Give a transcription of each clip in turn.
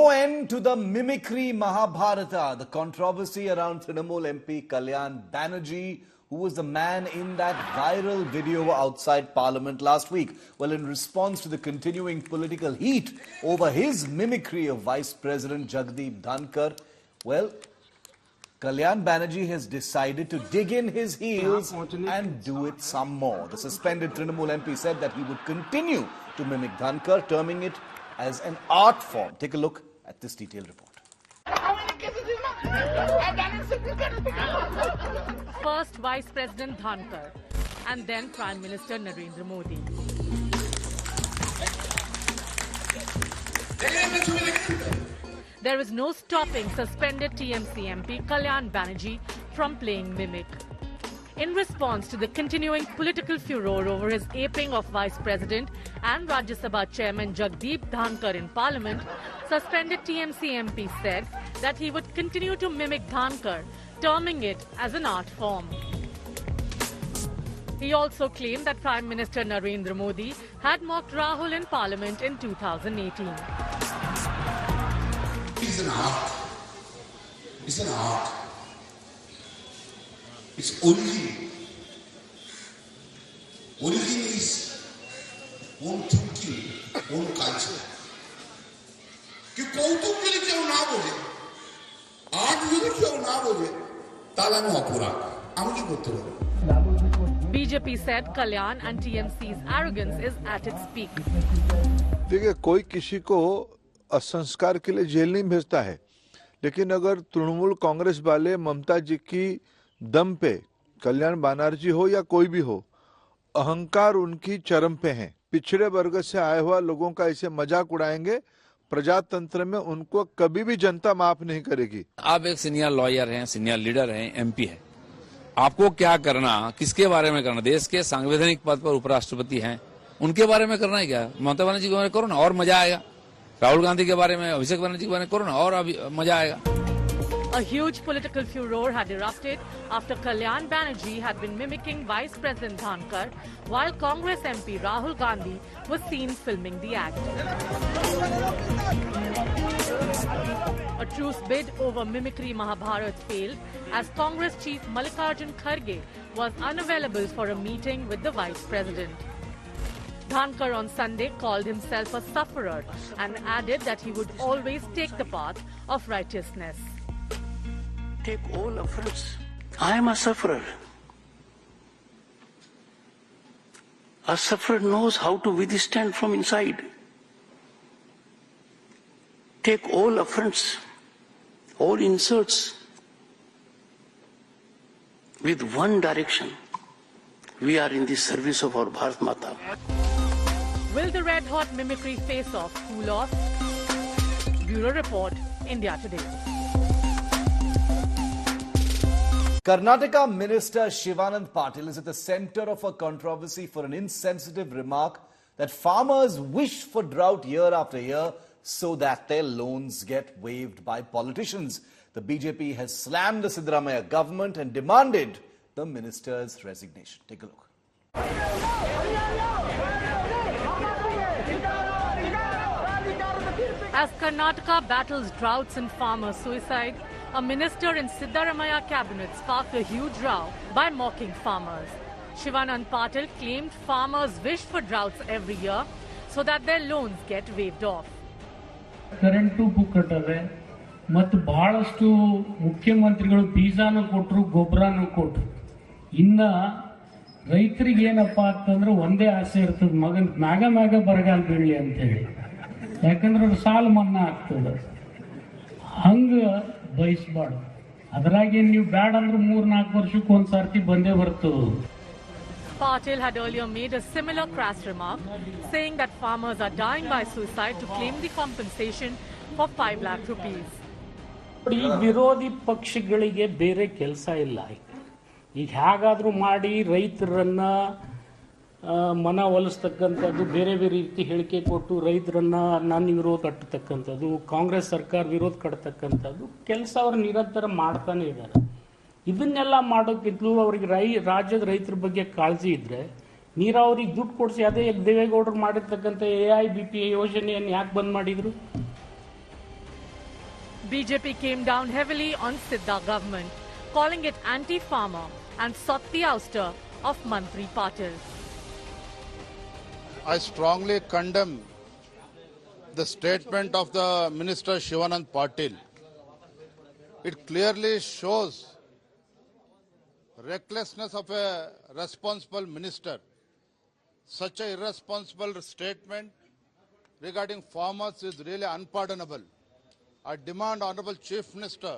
No end to the mimicry Mahabharata, the controversy around Trinamool MP Kalyan Banerjee, who was the man in that viral video outside Parliament last week. Well, in response to the continuing political heat over his mimicry of Vice President Jagdeep Dhanakar, well, Kalyan Banerjee has decided to dig in his heels and do it some more. The suspended Trinamool MP said that he would continue to mimic Dhanakar, terming it as an art form. Take a look at this detailed report. First Vice President Dhanakar and then Prime Minister Narendra Modi. There is no stopping suspended TMC MP Kalyan Banerjee from playing mimic. In response to the continuing political furor over his aping of Vice President and Rajya Sabha Chairman Jagdeep Dhanakar in Parliament, suspended TMC MP said that he would continue to mimic Dhanakar, terming it as an art form. He also claimed that Prime Minister Narendra Modi had mocked Rahul in Parliament in 2018. It's an art. It's an art. Its origin. Origin is own thinking, own culture. कि कौतुक के लिए क्यों ना बोले, art के लिए क्यों ना बोले, ताला में अपूरा, आमुझे बोलते हो। BJP said Kalyan and TMC's arrogance is at its peak. देखिए कोई किसी को असंस्कार के लिए जेल नहीं भेजता है, लेकिन अगर तृणमूल कांग्रेस वाले ममता जी की दम पे कल्याण बनर्जी हो या कोई भी हो, अहंकार उनकी चरम पे है। पिछड़े वर्ग से आए हुआ लोगों का ऐसे मजाक उड़ाएंगे, प्रजातंत्र में उनको कभी भी जनता माफ नहीं करेगी। आप एक सीनियर लॉयर हैं, सीनियर लीडर हैं, एमपी हैं, आपको क्या करना, किसके बारे में करना? देश के सांविधानिक पद पर उपराष्ट्रपति हैं, उनके बारे में करना है क्या? ममता बनर्जी के बारे में करो ना, और मजा आएगा। राहुल गांधी के बारे में, अभिषेक बनर्जी के बारे में करो ना, और अभी मजा आएगा। A huge political furor had erupted after Kalyan Banerjee had been mimicking Vice President Dhanakar while Congress MP Rahul Gandhi was seen filming the act. A truce bid over mimicry Mahabharata failed as Congress chief Mallikarjun Kharge was unavailable for a meeting with the Vice President. Dhanakar on Sunday called himself a sufferer and added that he would always take the path of righteousness. Take all offense. I am a sufferer. A sufferer knows how to withstand from inside. Take all offense, all insults with one direction. We are in the service of our Bharat Mata. Will the red-hot mimicry face-off cool off? Bureau Report, India Today. Karnataka Minister Shivanand Patil is at the center of a controversy for an insensitive remark that farmers wish for drought year after year so that their loans get waived by politicians. The BJP has slammed the Siddaramaiah government and demanded the minister's resignation. Take a look. As Karnataka battles droughts and farmer suicide, a minister in Siddaramaiah cabinet sparked a huge row by mocking farmers. Shivanand Patil claimed farmers wish for droughts every year so that their loans get waived off. Current ಪುಕ್ಕಟ್ಟವೆ ಮತ್ತು ಬಹಳಷ್ಟು ಮುಖ್ಯಮಂತ್ರಿಗಳು ಬೀಜಾನು ಕೊಟ್ಟರು, ಗೊಬ್ಬರನೂ ಕೊಟ್ಟರು. ಇನ್ನ ರೈತರಿಗೆ ಏನಪ್ಪಾ ಅಂತಂದ್ರೆ ಒಂದೇ ಆಸೆ ಇರ್ತದೆ, ಮಗನ್ ಮ್ಯಾಗ ಬರಗಾಲ ಬೀಳಲಿ ಅಂತೇಳಿ. ಯಾಕಂದ್ರೆ ಅವ್ರು ಸಾಲ ಮನ್ನಾ ಆಗ್ತದೆ. ಹಂಗ ಬಯಸ್ಬಾರ್ದು. ಅದರಾಗೆ ನೀವು ಬ್ಯಾಡ ಅಂದ್ರೆ 3-4 ವರ್ಷಕ್ಕೆ ಒಂದ್ಸರ್ತಿ ಬಂದೇ ಬರ್ತದೆ. Patil had earlier made a similar crass remark, saying that farmers are dying by suicide to claim the compensation for 5 lakh rupees. ಈ ವಿರೋಧಿ ಪಕ್ಷಗಳಿಗೆ ಬೇರೆ ಕೆಲಸ ಇಲ್ಲ. ಈಗ ಹೇಗಾದ್ರೂ ಮಾಡಿ ರೈತರನ್ನ ಮನವೊಲಿಸ್ತಕ್ಕಂಥದ್ದು, ಬೇರೆ ಬೇರೆ ರೀತಿ ಹೇಳಿಕೆ ಕೊಟ್ಟು ರೈತರನ್ನ ನನ್ನ ವಿರೋಧ ಕಟ್ಟತಕ್ಕಂಥದ್ದು, ಕಾಂಗ್ರೆಸ್ ಸರ್ಕಾರ ವಿರೋಧ ಕಟ್ಟತಕ್ಕಂಥದ್ದು ಕೆಲಸ ಅವರು ನಿರಂತರ ಮಾಡ್ತಾನೆ ಇದ್ದಾರೆ. ಇದನ್ನೆಲ್ಲ ಮಾಡೋಕ್ಕಿಂತಲೂ ಅವ್ರಿಗೆ ರಾಜ್ಯದ ರೈತರ ಬಗ್ಗೆ ಕಾಳಜಿ ಇದ್ರೆ ನೀರಾವರಿಗೆ ದುಡ್ಡು ಕೊಡಿಸಿ, ಅದೇ ದೇವೇಗೌಡರು ಮಾಡಿರ್ತಕ್ಕಂಥ AIBP ಯೋಜನೆಯನ್ನು ಯಾಕೆ ಬಂದ್ ಮಾಡಿದ್ರು? BJP came down heavily on Sidda government, calling it anti-farmer and sought the ouster of Mantri Patil. I strongly condemn the statement of the Minister Shivanand Patil. It clearly shows recklessness of a responsible minister. Such an irresponsible statement regarding farmers is really unpardonable. I demand Honorable Chief Minister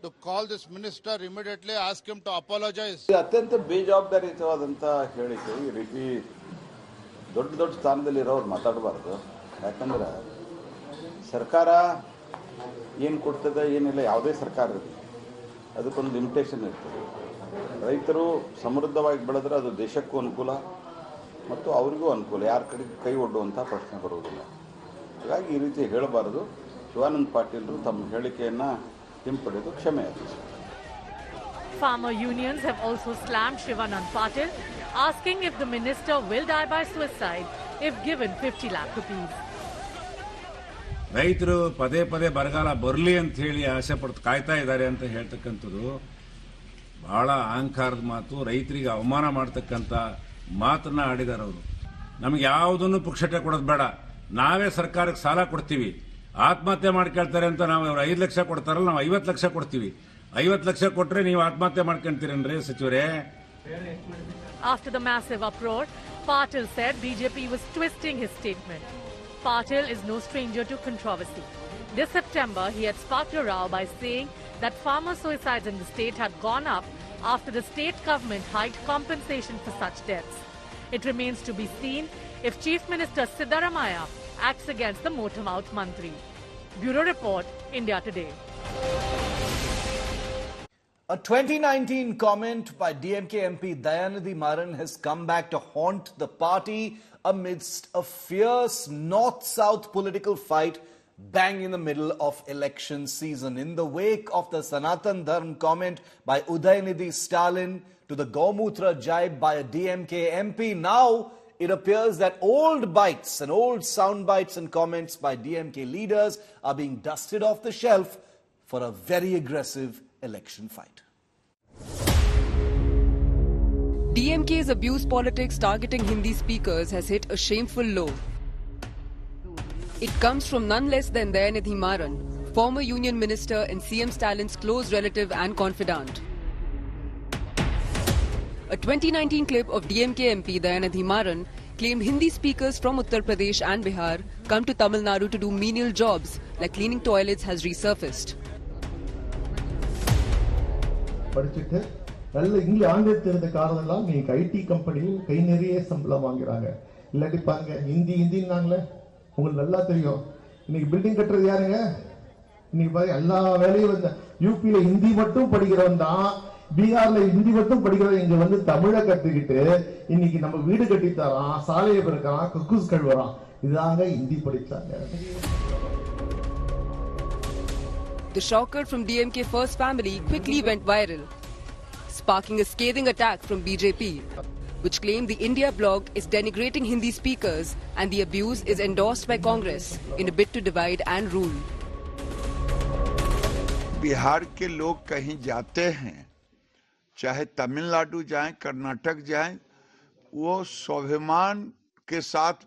to call this minister immediately, ask him to apologize. ಅತ್ಯಂತ ಬೇಜವಾಬ್ದಾರಿಯುತವಾದಂಥ ಹೇಳಿಕೆ. ಈ ರೀತಿ ದೊಡ್ಡ ದೊಡ್ಡ ಸ್ಥಾನದಲ್ಲಿರೋರು ಮಾತಾಡಬಾರ್ದು. ಯಾಕಂದ್ರೆ ಸರ್ಕಾರ ಏನು ಕೊಡ್ತದೆ ಏನಿಲ್ಲ, ಯಾವುದೇ ಸರ್ಕಾರ ಇರಲಿ ಅದಕ್ಕೊಂದು ಲಿಮಿಟೇಷನ್ ಇರ್ತದೆ. ರೈತರು ಸಮೃದ್ಧವಾಗಿ ಬೆಳೆದ್ರೆ ಅದು ದೇಶಕ್ಕೂ ಅನುಕೂಲ ಮತ್ತು ಅವರಿಗೂ ಅನುಕೂಲ. ಯಾರ ಕಡೆಗೆ ಕೈ ಒಡ್ಡುವಂಥ ಪ್ರಶ್ನೆ ಬರುವುದಿಲ್ಲ. ಹಾಗಾಗಿ ಈ ರೀತಿ ಹೇಳಬಾರದು. ಶಿವಾನಂದ ಪಾಟೀಲರು ತಮ್ಮ ಹೇಳಿಕೆಯನ್ನು ಹಿಂಪಡೆದು ಕ್ಷಮೆ ಯಾಚಿಸಿ. Farmer unions have also slammed Shivanand Patil, asking if the minister will die by suicide if given 50 lakh rupees. ರೈತರು ಪದೇ ಪದೇ ಬರಗಾಲ ಬರಲಿ ಅಂತ ಹೇಳಿ ಆಸೆ ಪಡ್ತು ಕಾಯ್ತಾ ಇದ್ದಾರೆ ಅಂತ ಹೇಳ್ತಕ್ಕಂಥದ್ದು ಬಹಳ ಅಹಂಕಾರದ ಮಾತು. ರೈತರಿಗೆ ಅವಮಾನ ಮಾಡ್ತಕ್ಕಂಥ ಮಾತನ್ನ ಆಡಿದಾರೆ ಅವರು. ನಮ್ಗೆ ಯಾವುದನ್ನು ಪುಕ್ಷಟೆ ಕೊಡೋದು ಬೇಡ, ನಾವೇ ಸರ್ಕಾರಕ್ಕೆ ಸಾಲ ಕೊಡ್ತೀವಿ. ಆತ್ಮಹತ್ಯೆ ಮಾಡ್ಕೊಳ್ತಾರೆ ಅಂತ ನಾವು 5 ಲಕ್ಷ ಕೊಡ್ತಾರಲ್ಲ, ನಾವು 50 ಲಕ್ಷ ಕೊಡ್ತೀವಿ. 50 ಲಕ್ಷ ಕೊಟ್ರೆ ನೀವು ಆತ್ಮಹತ್ಯೆ ಮಾಡ್ಕೊಂತೀರೇನ್ರಿ ಸಚಿವರೇ? After the massive uproar, Patil said BJP was twisting his statement. Patil is no stranger to controversy. This September, he had sparked a row by saying that farmer suicides in the state had gone up after the state government hiked compensation for such deaths. It remains to be seen if Chief Minister Siddaramaiah acts against the motor-mouth Mantri. Bureau Report, India Today. A 2019 comment by DMK MP Dayanidhi Maran has come back to haunt the party amidst a fierce north-south political fight bang in the middle of election season. In the wake of the Sanatan Dharm comment by Udayanidhi Stalin to the Gomutra jibe by a DMK MP, now it appears that old bites and old sound bites and comments by DMK leaders are being dusted off the shelf for a very aggressive election fight. DMK's abuse politics targeting Hindi speakers has hit a shameful low. It comes from none less than Dayanidhi Maran, former union minister and CM Stalin's close relative and confidant. A 2019 clip of DMK MP Dayanidhi Maran claimed Hindi speakers from Uttar Pradesh and Bihar come to Tamil Nadu to do menial jobs like cleaning toilets has resurfaced. படிச்சிட்டு நல்ல ஆங்கிலம் தெரிந்த காரணம்லாம் நீங்க ID கம்பெனியில் கை நிறைய சம்பளம் வாங்குறாங்க. இல்லாட்டி பாருங்க ஹிந்தின்னாங்களே உங்களுக்கு நல்லா தெரியும். இன்னைக்கு பில்டிங் கட்டுறது யாருங்க? இன்னைக்கு பாருங்க எல்லா வேலையும் வந்து யூபியில ஹிந்தி மட்டும் படிக்கிறவன் தான், பீகார்ல ஹிந்தி மட்டும் படிக்கிறவன் இங்க வந்து தமிழை கத்துக்கிட்டு இன்னைக்கு நம்ம வீடு கட்டி தரான், சாலையை பெருக்கிறான், கக்கூஸ் கழுவுறான். இதாங்க ஹிந்தி படிச்சாங்க. The shocker from DMK first family quickly went viral, sparking a scathing attack from BJP, which claimed the India blog is denigrating Hindi speakers and the abuse is endorsed by Congress in a bid to divide and rule. Bihar के लोग कहीं जाते हैं, चाहे तमिलनाडु जाएं, कर्नाटक जाएं, वो स्वाभिमान के साथ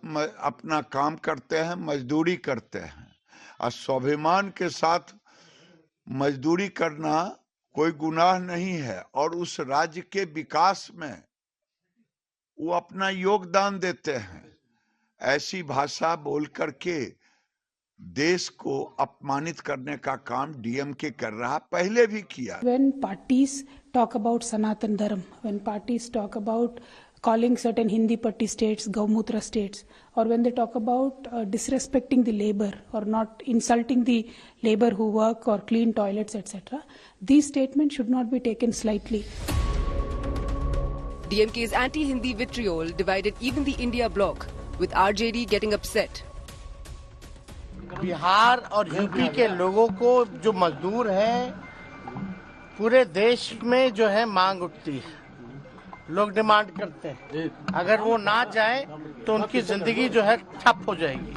अपना काम करते हैं, मजदूरी करते हैं. और स्वाभिमान के साथ मजदूरी करना कोई गुनाह नहीं है और उस राज्य के विकास में वो अपना योगदान देते हैं. ऐसी भाषा बोल करके देश को अपमानित करने का काम डीएमके कर रहा, पहले भी किया. When parties talk about Sanatan Dharm, when parties talk about calling certain Hindi Patti states Gaumutra states, or when they talk about disrespecting the labor or not insulting the labor who work or clean toilets, etc., these statements should not be taken slightly. DMK's anti-Hindi vitriol divided even the India bloc, with RJD getting upset. Bihar और UP के लोगों को जो मजदूर हैं पूरे देश में जो है मांग उठती है, लोग डिमांड करते हैं. अगर वो ना जाए तो उनकी जिंदगी जो है ठप हो जाएगी.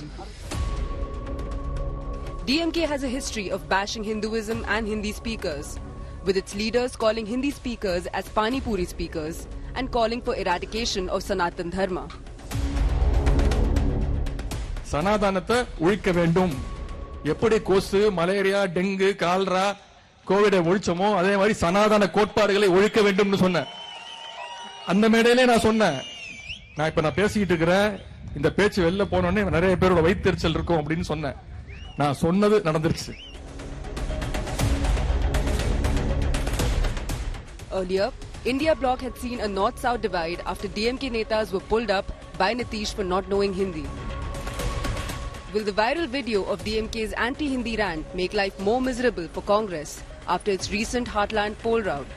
DMK has a history of bashing Hinduism and Hindi speakers, with its leaders calling Hindi speakers as Pani Puri speakers and calling for eradication of Sanatan Dharma. சனாதனத்தை ஒழிக்க வேண்டும். எப்படி கொசு, மலேரியா, டெங்கு, கால்ரா, கோவிடை ஒழிச்சோமோ அதே மாதிரி சனாதன கோட்பாடுகளை ஒழிக்க வேண்டும்னு சொன்னேன். அந்த மேடையிலே நான் சொன்னேன், நான் பேசிக்கிட்டு இருக்கிறேன், இந்த பேச்சு வெளில போனோடனே நிறைய பேரோட வயிற்றெரிச்சல் இருக்கும் அப்படின்னு சொன்னேன். நான் சொன்னது நடந்துருச்சு. Earlier, India bloc had seen a north-south divide after DMK netas were pulled up by Nitish for not knowing Hindi. Will the viral video of DMK's anti-Hindi rant make life more miserable for Congress after its recent Heartland poll rout?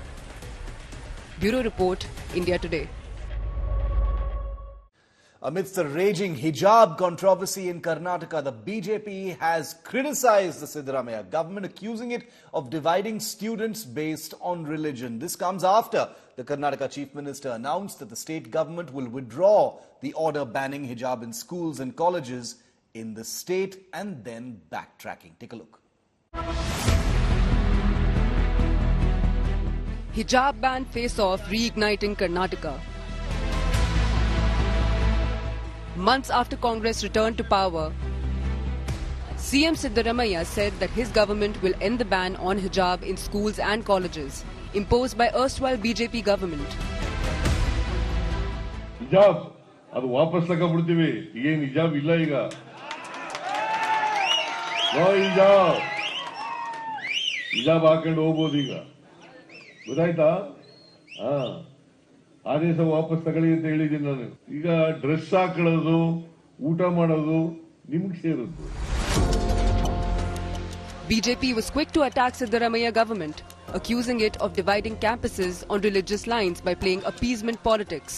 Bureau Report, India Today. Amidst the raging hijab controversy in Karnataka, the BJP has criticized the Siddaramaiah government, accusing it of dividing students based on religion. This comes after the Karnataka Chief Minister announced that the state government will withdraw the order banning hijab in schools and colleges in the state and then backtracking. Take a look. Hijab ban face-off reigniting Karnataka. Months after Congress returned to power, CM Siddaramaiah said that his government will end the ban on hijab in schools and colleges, imposed by erstwhile BJP government. Hijab, adu ವಾಪಸ್ ತಗೊಂಡ್ಬಿಡ್ತೀವಿ. ಏನು hijab ಇಲ್ಲ ಈಗ. No hijab. hijab ಹಾಕೊಂಡು ಹೋಗ್ಬೋದು ಈಗ. ಗೊತ್ತಾಯ್ತಾ? ಆದೇಶ ವಾಪಸ್ ತಗೊಳ್ಳಿ ಅಂತ ಹೇಳಿದ್ದೀನಿ ನಾನು. ಈಗ ಡ್ರೆಸ್ ಹಾಕೊಳ್ಳೋದು, ಊಟ ಮಾಡೋದು ನಿಮಗೆ ಸೇರುತ್ತೆ. BJP was quick to attack Siddaramaiah government, accusing it of dividing campuses on religious lines by playing appeasement politics.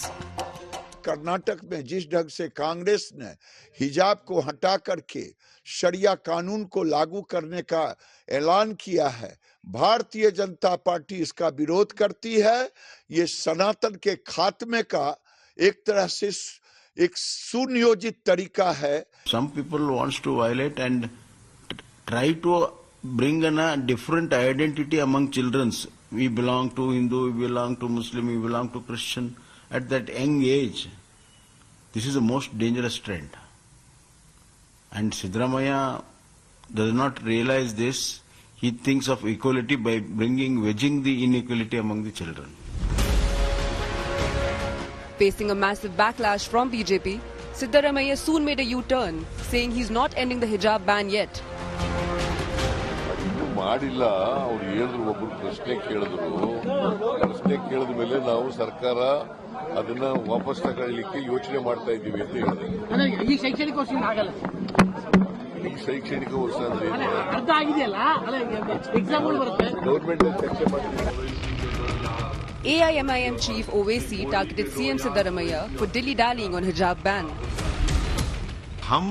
Karnataka में जिस ढंग से कांग्रेस ने हिजाब को हटा करके शरिया कानून को लागू करने का ऐलान किया है, भारतीय जनता पार्टी इसका विरोध करती है. ये सनातन के खात्मे का एक तरह से एक सुनियोजित तरीका है. Some people wants to violate and try to bring in a different identity among children. We belong to Hindu, we belong to Muslim, we belong to Christian. At that young age, this is the most dangerous trend. And Siddaramaiah does not realize this. He thinks of equality by wedging the inequality among the children. Facing a massive backlash from BJP, Siddaramaiah soon made a U-turn, saying he's not ending the hijab ban yet. ಮಾಡಿಲ್ಲ. ಅವ್ರು ಹೇಳಿದ್ರು, ಒಬ್ಬರು ಪ್ರಶ್ನೆ ಕೇಳಿದ ಮೇಲೆ ನಾವು ಸರ್ಕಾರ ಅದನ್ನ ವಾಪಸ್ ತಗೊಳ್ಳಿಕ್ಕೆ ಯೋಚನೆ ಮಾಡ್ತಾ ಇದ್ದೀವಿ ಅಂತ ಹೇಳಿದ್ರು. ಈ ಶೈಕ್ಷಣಿಕ ವರ್ಷ ಆಗಲ್ಲ. ಈ ಶೈಕ್ಷಣಿಕ ವರ್ಷ ಅಂದ್ರೆ ಅರ್ಥ ಆಗಿದೆಯಲ್ಲ, ಎಕ್ಸಾಮ್ಗಳು ಬರುತ್ತೆ. ಗೌರ್ಮೆಂಟ್ ಚರ್ಚೆ ಮಾಡ್ತೀವಿ. AIMIM chief Owaisi targeted CM Siddaramaiah for dilly-dallying on hijab ban. हम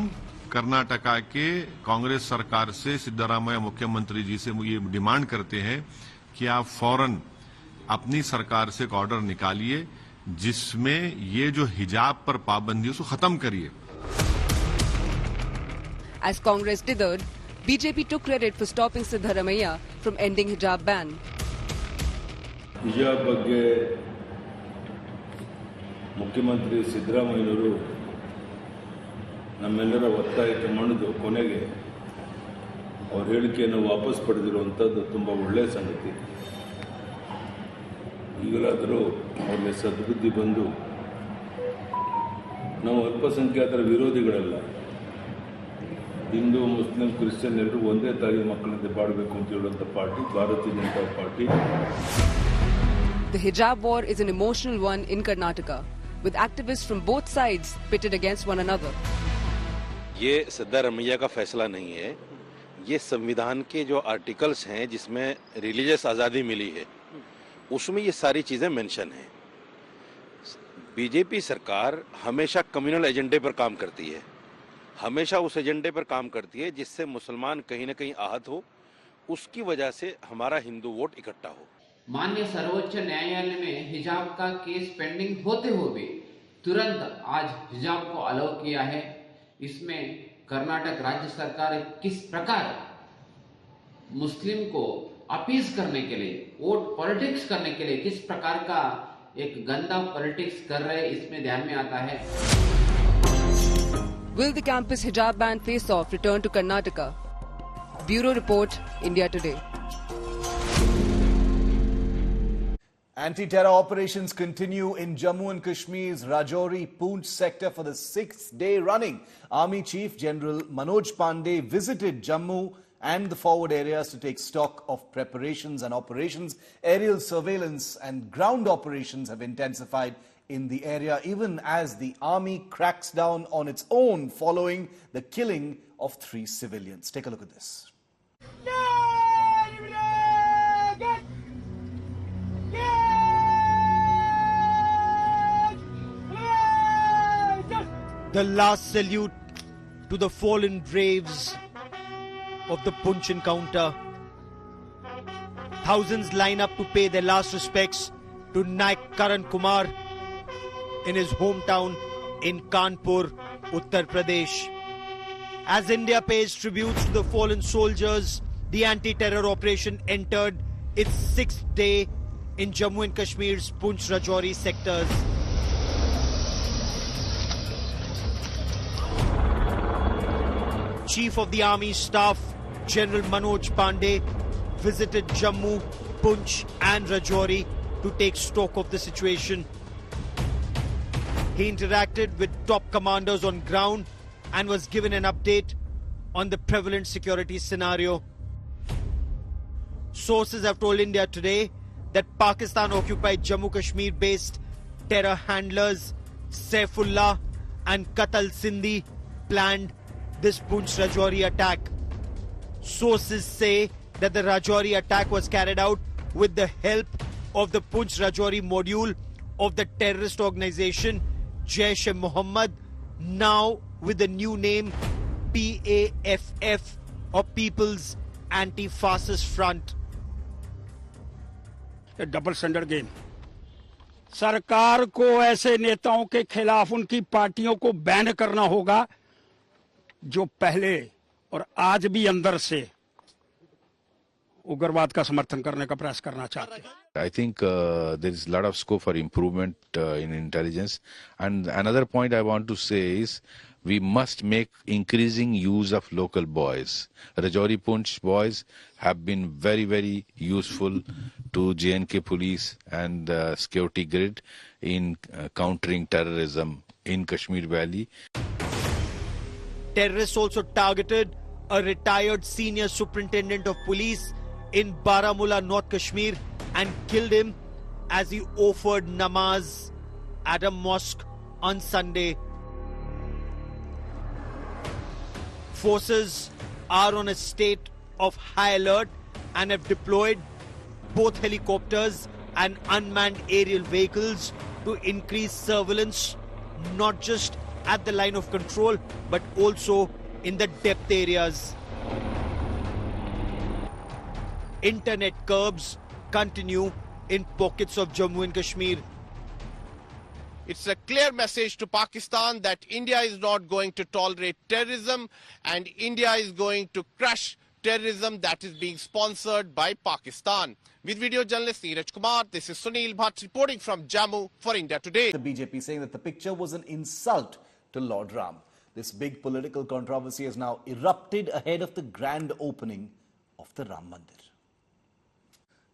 कर्नाटका के कांग्रेस सरकार से सिद्धरामैया मुख्यमंत्री जी से ये डिमांड करते हैं कि आप फौरन अपनी सरकार से एक ऑर्डर निकालिए जिसमें ये जो हिजाब पर पाबंदी है उसको खत्म करिए. As Congress dithered, BJP took credit for stopping Siddaramaiah from ending hijab ban. ಹಿಜಾಬ್ ಬಗ್ಗೆ ಮುಖ್ಯಮಂತ್ರಿ ಸಿದ್ದರಾಮಯ್ಯನವರು ನಮ್ಮೆಲ್ಲರ ಒತ್ತಾಯಕ್ಕೆ ಮಣಿದು ಕೊನೆಗೆ ಅವ್ರ ಹೇಳಿಕೆಯನ್ನು ವಾಪಸ್ ಪಡೆದಿರುವಂಥದ್ದು ತುಂಬ ಒಳ್ಳೆಯ ಸಂಗತಿ. ಈಗಲಾದರೂ ಅವ್ರಿಗೆ ಸದ್ಬುದ್ಧಿ ಬಂದು ನಾವು ಅಲ್ಪಸಂಖ್ಯಾತರ ವಿರೋಧಿಗಳಲ್ಲ, ಹಿಂದೂ ಮುಸ್ಲಿಂ ಕ್ರಿಶ್ಚಿಯನ್ ಎಲ್ಲರೂ ಒಂದೇ ತಾಯಿ ಮಕ್ಕಳಂತೆ ಬಾಳಬೇಕು ಅಂತ ಹೇಳುವಂಥ ಪಾರ್ಟಿ ಭಾರತೀಯ Janata party. The hijab war is an emotional one in Karnataka, with activists from both sides pitted against one another. ये सिद्धारमैया का फैसला नहीं है, ये संविधान के जो आर्टिकल्स हैं जिसमें रिलीजियस आज़ादी मिली है उसमें ये सारी चीज़ें मेंशन हैं. बीजेपी सरकार हमेशा कम्युनल एजेंडे पर काम करती है, हमेशा उस एजेंडे पर काम करती है जिससे मुसलमान कहीं न कहीं आहत हो, उसकी वजह से हमारा हिंदू वोट इकट्ठा हो. माननीय सर्वोच्च न्यायालय में हिजाब का केस पेंडिंग होते हुए तुरंत आज हिजाब को अलाउ किया है. इसमें कर्नाटक राज्य सरकार किस प्रकार मुस्लिम को अपीज करने के लिए, वोट पॉलिटिक्स करने के लिए किस प्रकार का एक गंदा पॉलिटिक्स कर रहे हैं, इसमें ध्यान में आता है। Will the campus hijab ban face-off return to Karnataka? Bureau Report, India Today. Anti-terror operations continue in Jammu and Kashmir's Rajouri-Poonch sector for the 6th day running. Army Chief General Manoj Pandey visited Jammu and the forward areas to take stock of preparations and operations. Aerial surveillance and ground operations have intensified in the area, even as the army cracks down on its own following the killing of 3 civilians. Take a look at this. The last salute to the fallen braves of the Poonch encounter. Thousands line up to pay their last respects to Naik Karan Kumar in his hometown in Kanpur, Uttar Pradesh. As India pays tributes to the fallen soldiers, the anti-terror operation entered its 6th day in Jammu and Kashmir's Poonch Rajouri sectors. Chief of the Army Staff, General Manoj Pandey, visited Jammu, Poonch and Rajouri to take stock of the situation. He interacted with top commanders on ground and was given an update on the prevalent security scenario. Sources have told India Today that Pakistan-occupied Jammu-Kashmir-based terror handlers Saifullah and Qatal Sindhi planned this Poonch Rajouri attack. Sources say that the Rajouri attack was carried out with the help of the Poonch Rajouri module of the terrorist organization Jaish-e-Mohammed, now with the new name PAFF, or People's Anti-Fascist Front. A double standard game. सरकार को ऐसे नेताओं के खिलाफ उनकी पार्टियों को ban करना होगा जो पहले और आज भी अंदर से उग्रवाद का समर्थन करने का प्रयास करना चाहते हैं. I think there is a lot of scope for improvement in intelligence. And another point I want to say is we must make increasing use of local boys. Rajouri Poonch boys have been very, very useful to J&K police and security grid in countering terrorism in Kashmir Valley. Terrorists also targeted a retired senior superintendent of police in Baramulla, North Kashmir, and killed him as he offered namaz at a mosque on Sunday. Forces are on a state of high alert and have deployed both helicopters and unmanned aerial vehicles to increase surveillance, not just at the line of control, but also in the depth areas. Internet curbs continue in pockets of Jammu and Kashmir. It's a clear message to Pakistan that India is not going to tolerate terrorism and India is going to crush terrorism that is being sponsored by Pakistan. With video journalist Neeraj Kumar, this is Sunil Bhatt reporting from Jammu for India Today. The BJP saying that the picture was an insult to Lord Ram. This big political controversy has now erupted ahead of the grand opening of the Ram Mandir.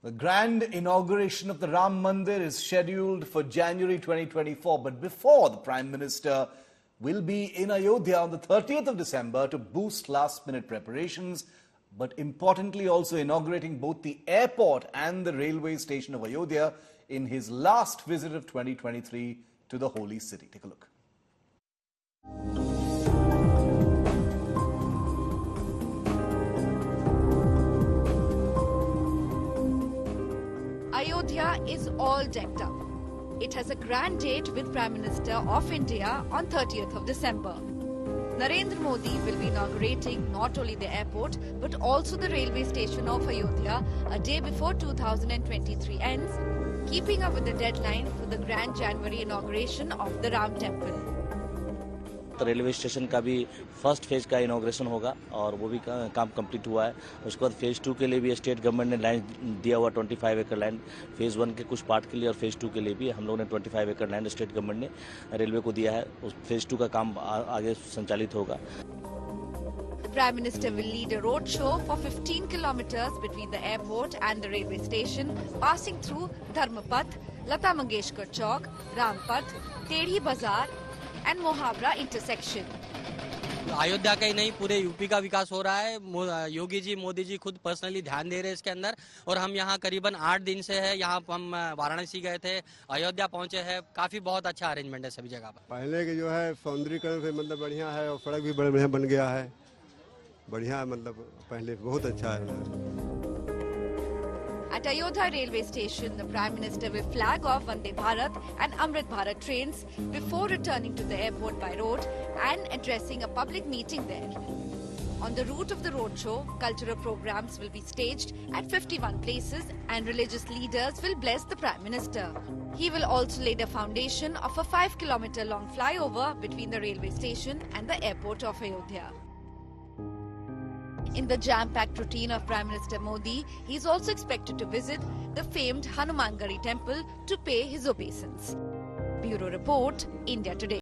The grand inauguration of the Ram Mandir is scheduled for January 2024, but before, the Prime Minister will be in Ayodhya on the 30th of December to boost last-minute preparations, but importantly also inaugurating both the airport and the railway station of Ayodhya in his last visit of 2023 to the holy city. Take a look. Ayodhya is all decked up. It has a grand date with Prime Minister of India on 30th of December. Narendra Modi will be inaugurating not only the airport but also the railway station of Ayodhya a day before 2023 ends, keeping up with the deadline for the grand January inauguration of the Ram Temple. साथ railway station का भी first phase का inauguration होगा और वो भी काम complete हुआ है। उसके बाद फेज 2 के लिए भी स्टेट गवर्नमेंट ने लैंड दिया हुआ 25 एकड़ लैंड फेज 1 के कुछ पार्ट के लिए, और फेज 2 के लिए भी हम लोगों ने 25 एकड़ लैंड स्टेट गवर्नमेंट ने रेलवे को दिया है। उस फेज 2 का काम आगे संचालित होगा। Prime Minister will lead a road show for 15 kilometers between the airport and the railway station, passing through Dharmapath, Lata Mangeshkar Chowk, Rampath, Tedhi Bazaar and Mahabharata intersection. Ayodhya का ही नहीं पूरे यूपी का विकास हो रहा है। योगी जी मोदी जी खुद पर्सनली ध्यान दे रहे हैं इसके अंदर, और हम यहाँ करीबन 8 दिन से है। यहाँ हम वाराणसी गए थे, अयोध्या पहुँचे हैं। काफी बहुत अच्छा अरेंजमेंट है सभी जगह पर। पहले के जो है सौंदर्यीकरण से मतलब बढ़िया है, और सड़क भी बढ़िया बन गया है। बढ़िया मतलब पहले बहुत अच्छा है। At Ayodhya railway station, the Prime Minister will flag off Vande Bharat and Amrit Bharat trains before returning to the airport by road and addressing a public meeting there. On the route of the roadshow, cultural programs will be staged at 51 places and religious leaders will bless the Prime Minister. He will also lay the foundation of a 5-kilometer long flyover between the railway station and the airport of Ayodhya. In the jam-packed routine of Prime Minister Modi, he is also expected to visit the famed Hanumangari temple to pay his obeisance. Bureau Report, India Today.